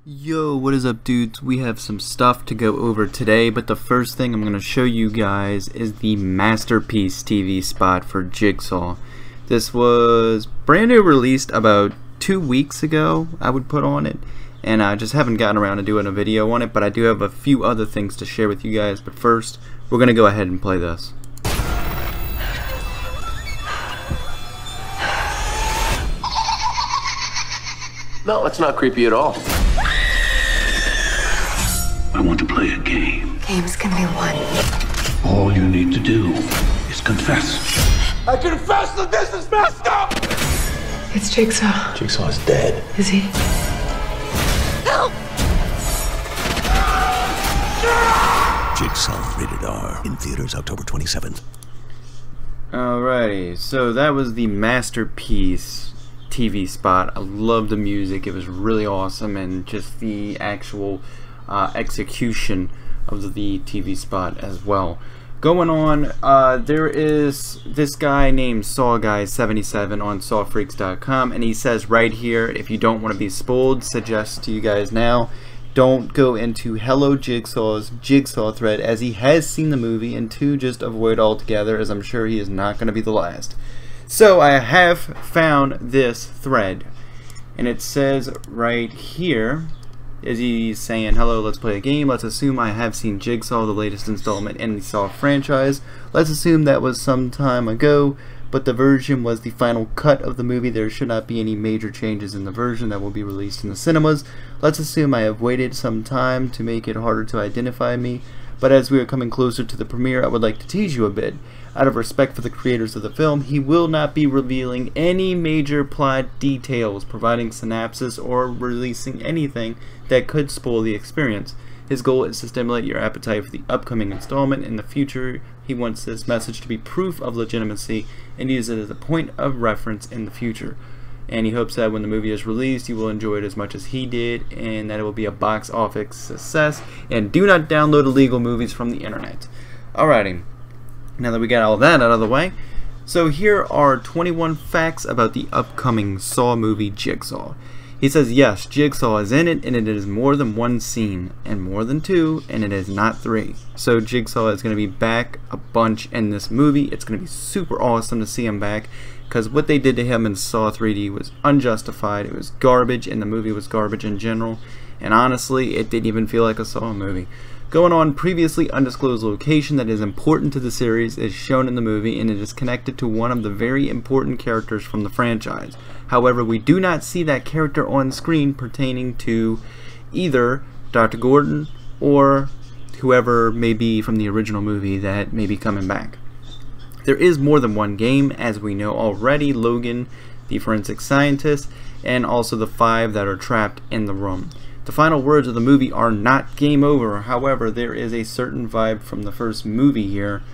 Yo, what is up, dudes? We have some stuff to go over today, but the first thing I'm going to show you guys is the Masterpiece TV spot for Jigsaw. This was brand new, released about 2 weeks ago, I would put on it, and I just haven't gotten around to doing a video on it, but I do have a few other things to share with you guys. But first, we're going to go ahead and play this. No, it's not creepy at all. I want to play a game. Games can be won. All you need to do is confess. I confess that this is messed up! It's Jigsaw. Jigsaw's dead. Is he? Help! Jigsaw, rated R, in theaters October 27th. Alrighty, so that was the Masterpiece TV spot. I love the music, it was really awesome, and just the actual execution of the TV spot as well. Going on, there is this guy named SawGuy77 on SawFreaks.com, and he says right here, if you don't want to be spoiled, suggest to you guys now, don't go into Hello Jigsaw's Jigsaw thread, as he has seen the movie, and to just avoid altogether, as I'm sure he is not going to be the last. So I have found this thread, and it says right here, is he saying, hello, let's play a game. Let's assume I have seen Jigsaw, the latest installment in the Saw franchise. Let's assume that was some time ago, but the version was the final cut of the movie. There should not be any major changes in the version that will be released in the cinemas. Let's assume I have waited some time to make it harder to identify me, but as we are coming closer to the premiere, I would like to tease you a bit. Out of respect for the creators of the film, he will not be revealing any major plot details, providing synopsis, or releasing anything that could spoil the experience. His goal is to stimulate your appetite for the upcoming installment. In the future, he wants this message to be proof of legitimacy and use it as a point of reference in the future. And he hopes that when the movie is released, you will enjoy it as much as he did, and that it will be a box office success. And do not download illegal movies from the internet. Alrighty. Now that we got all that out of the way, so here are 21 facts about the upcoming Saw movie Jigsaw. He says, yes, Jigsaw is in it, and it is more than one scene, and more than two, and it is not three. So Jigsaw is going to be back a bunch in this movie. It's going to be super awesome to see him back, because what they did to him in Saw 3D was unjustified. It was garbage, and the movie was garbage in general, and honestly, it didn't even feel like a Saw movie. Going on, previously undisclosed location that is important to the series is shown in the movie, and it is connected to one of the very important characters from the franchise. However, we do not see that character on screen pertaining to either Dr. Gordon or whoever may be from the original movie that may be coming back. There is more than one game, as we know already: Logan, the forensic scientist, and also the 5 that are trapped in the room. The final words of the movie are not game over. However, there is a certain vibe from the first movie here.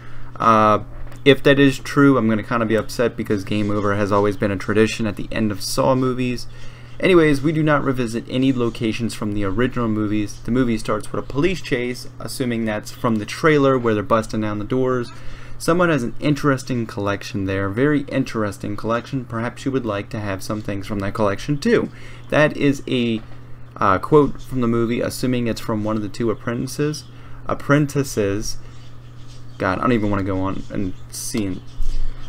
If that is true, I'm going to kind of be upset, because game over has always been a tradition at the end of Saw movies. Anyways, we do not revisit any locations from the original movies. The movie starts with a police chase, assuming that's from the trailer where they're busting down the doors. Someone has an interesting collection there, very interesting collection. Perhaps you would like to have some things from that collection too. That is a quote from the movie, assuming it's from one of the 2 apprentices. God, I don't even want to go on and see it.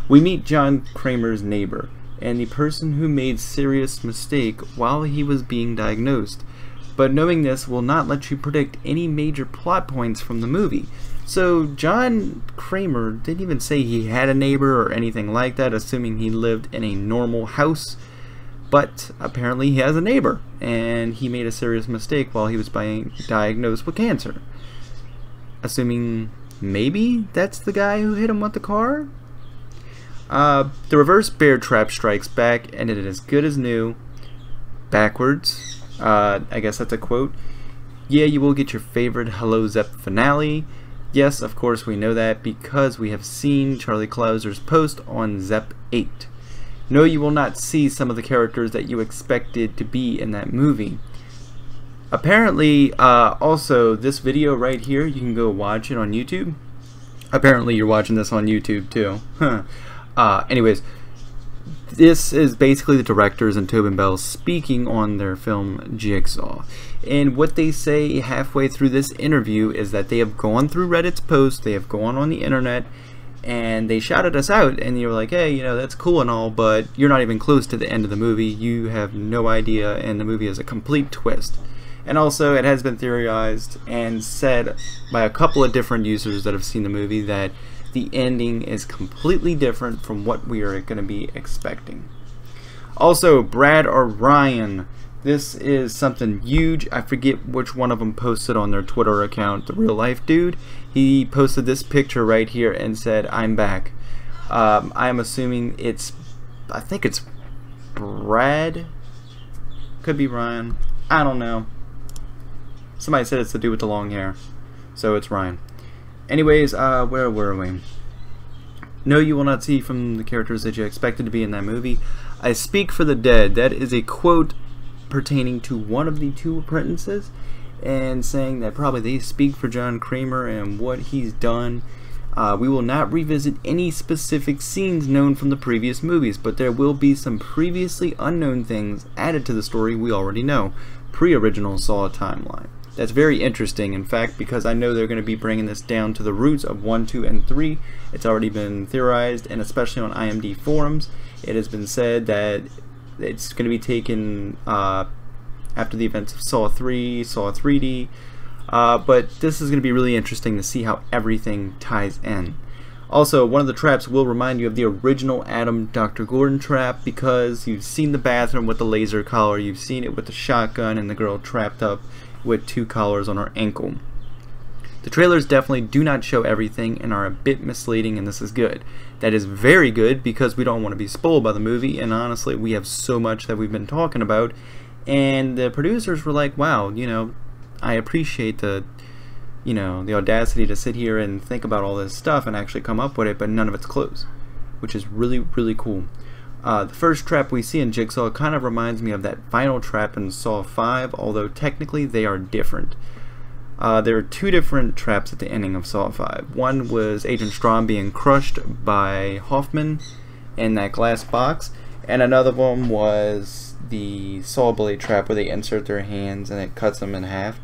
We meet John Kramer's neighbor, and the person who made serious mistake while he was being diagnosed. But knowing this will not let you predict any major plot points from the movie. So John Kramer didn't even say he had a neighbor or anything like that, assuming he lived in a normal house. But apparently he has a neighbor, and he made a serious mistake while he was being diagnosed with cancer. Assuming maybe that's the guy who hit him with the car? The reverse bear trap strikes back, and it is as good as new. Backwards. I guess that's a quote. Yeah, you will get your favorite Hello Zep finale. Yes, of course we know that, because we have seen Charlie Clouser's post on Zep 8. No, you will not see some of the characters that you expected to be in that movie. Apparently, also, this video right here, you can go watch it on YouTube. Apparently, you're watching this on YouTube too. Anyways, this is basically the directors and Tobin Bell speaking on their film Jigsaw. And what they say halfway through this interview is that they have gone through Reddit's post, they have gone on the internet, and they shouted us out, and you were like, hey, you know, that's cool and all, but you're not even close to the end of the movie. You have no idea, and the movie is a complete twist. And also, it has been theorized and said by a couple of different users that have seen the movie that the ending is completely different from what we are going to be expecting. Also, Brad or Ryan, this is something huge. I forget which one of them posted on their Twitter account, the real life dude. He posted this picture right here and said, I'm back. I'm assuming I think it's Brad. Could be Ryan. I don't know. Somebody said it's to do with the long hair. So it's Ryan. Anyways, where were we? No, you will not see from the characters that you expected to be in that movie. I speak for the dead. That is a quote pertaining to one of the two apprentices, and saying that probably they speak for John Kramer and what he's done. We will not revisit any specific scenes known from the previous movies, but there will be some previously unknown things added to the story we already know, pre-original Saw timeline. That's very interesting, in fact, because I know they're going to be bringing this down to the roots of 1, 2, and 3. It's already been theorized, and especially on IMDb forums, it has been said that it's going to be taken after the events of Saw 3, Saw 3D, but this is going to be really interesting to see how everything ties in. Also, one of the traps will remind you of the original Adam Dr. Gordon trap, because you've seen the bathroom with the laser collar, you've seen it with the shotgun and the girl trapped up with 2 collars on her ankle. The trailers definitely do not show everything and are a bit misleading, and this is good. That is very good, because we don't want to be spoiled by the movie, and honestly we have so much that we've been talking about, and the producers were like, wow, you know, I appreciate the audacity to sit here and think about all this stuff and actually come up with it, but none of it's close, which is really, really cool. The first trap we see in Jigsaw kind of reminds me of that final trap in Saw 5, although technically they are different. There are 2 different traps at the ending of Saw 5. One was Agent Strahm being crushed by Hoffman in that glass box, and another one was the saw blade trap where they insert their hands and it cuts them in half.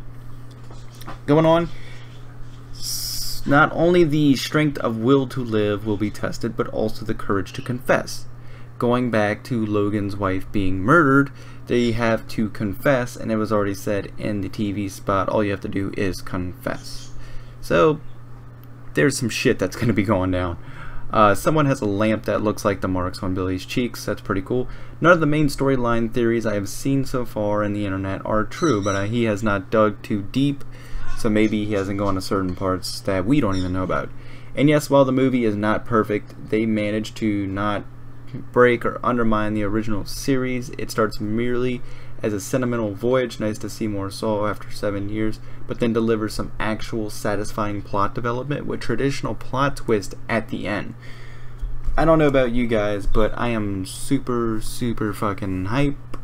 Going on, not only the strength of will to live will be tested, but also the courage to confess. Going back to Logan's wife being murdered, they have to confess, and it was already said in the TV spot, all you have to do is confess. So there's some shit that's going to be going down. Someone has a lamp that looks like the marks on Billy's cheeks. That's pretty cool. None of the main storyline theories I have seen so far in the internet are true, but he has not dug too deep, so maybe he hasn't gone to certain parts that we don't even know about. And yes, while the movie is not perfect, they managed to not break or undermine the original series. It starts merely as a sentimental voyage, nice to see more Saw after 7 years, but then delivers some actual satisfying plot development with traditional plot twist at the end. I don't know about you guys, but I am super fucking hype,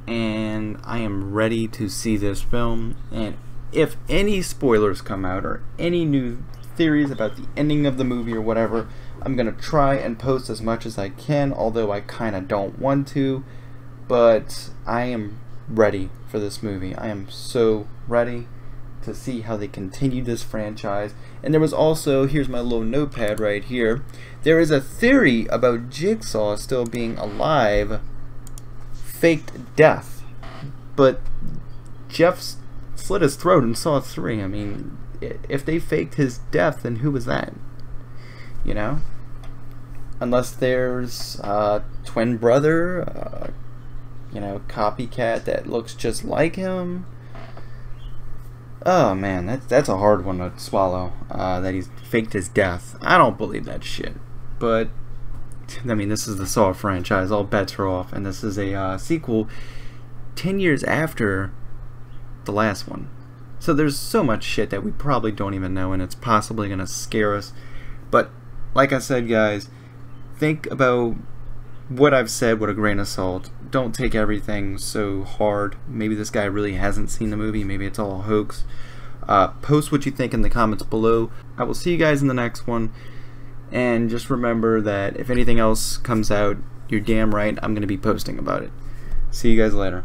and I am ready to see this film. And if any spoilers come out or any new theories about the ending of the movie or whatever, I'm gonna try and post as much as I can, although I kinda don't want to, but I am ready for this movie. I am so ready to see how they continue this franchise. And there was also, here's my little notepad right here, there is a theory about Jigsaw still being alive, faked death, but Jeff slit his throat in Saw 3. I mean, if they faked his death, then who was that? You know? Unless there's a twin brother, copycat that looks just like him. Oh man, that's a hard one to swallow, that he's faked his death. I don't believe that shit. But, I mean, this is the Saw franchise, all bets are off, and this is a sequel 10 years after the last one. So there's so much shit that we probably don't even know, and it's possibly going to scare us. But, like I said, guys, think about what I've said with a grain of salt. Don't take everything so hard. Maybe this guy really hasn't seen the movie. Maybe it's all a hoax. Post what you think in the comments below. I will see you guys in the next one. And just remember that if anything else comes out, you're damn right I'm going to be posting about it. See you guys later.